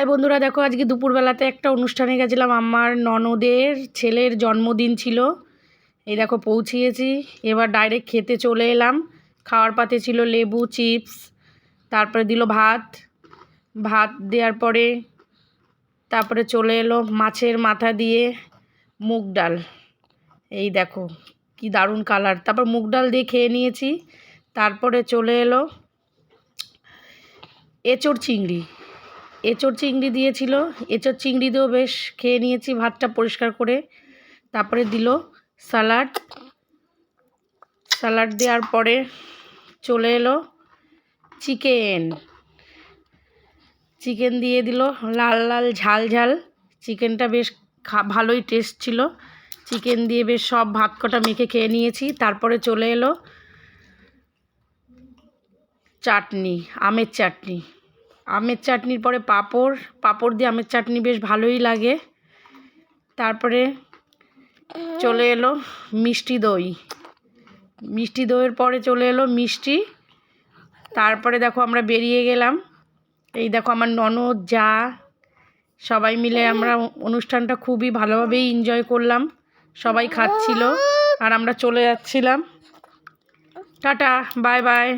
High বন্ধুরা, দেখো আজকে দুপুরবেলাতে একটা অনুষ্ঠানে গেছিলাম। আমার ননদের ছেলের জন্মদিন ছিল। এই দেখো পৌঁছিয়েছি, এবার ডাইরেক্ট খেতে চলে এলাম। খাওয়ার পাতে ছিল লেবু, চিপস, তারপরে দিল ভাত। ভাত দেওয়ার পরে তারপরে চলে এলো মাছের মাথা দিয়ে মুগ ডাল। এই দেখো কি দারুণ কালার। তারপর মুগ ডাল দিয়ে খেয়ে নিয়েছি। তারপরে চলে এলো এঁচোড় চিংড়ি দিয়েছিল। এঁচোড় চিংড়ি দিয়েও বেশ খেয়ে নিয়েছি ভাতটা পরিষ্কার করে। তারপরে দিল স্যালাড দেওয়ার পরে চলে এলো চিকেন দিয়ে দিল, লাল লাল ঝাল ঝাল। চিকেনটা বেশ ভালোই টেস্ট ছিল। চিকেন দিয়ে বেশ সব ভাত কটা মেখে খেয়ে নিয়েছি। তারপরে চলে এলো চাটনি, আমের চাটনির পরে পাঁপড় দিয়ে আমের চাটনি বেশ ভালোই লাগে। তারপরে চলে এলো মিষ্টি দইয়ের পরে চলে এলো মিষ্টি। তারপরে দেখো আমরা বেরিয়ে গেলাম। এই দেখো আমার ননদ, যা, সবাই মিলে আমরা অনুষ্ঠানটা খুবই ভালোভাবেই এনজয় করলাম। সবাই খাচ্ছিল আর আমরা চলে যাচ্ছিলাম। Tata, bye bye.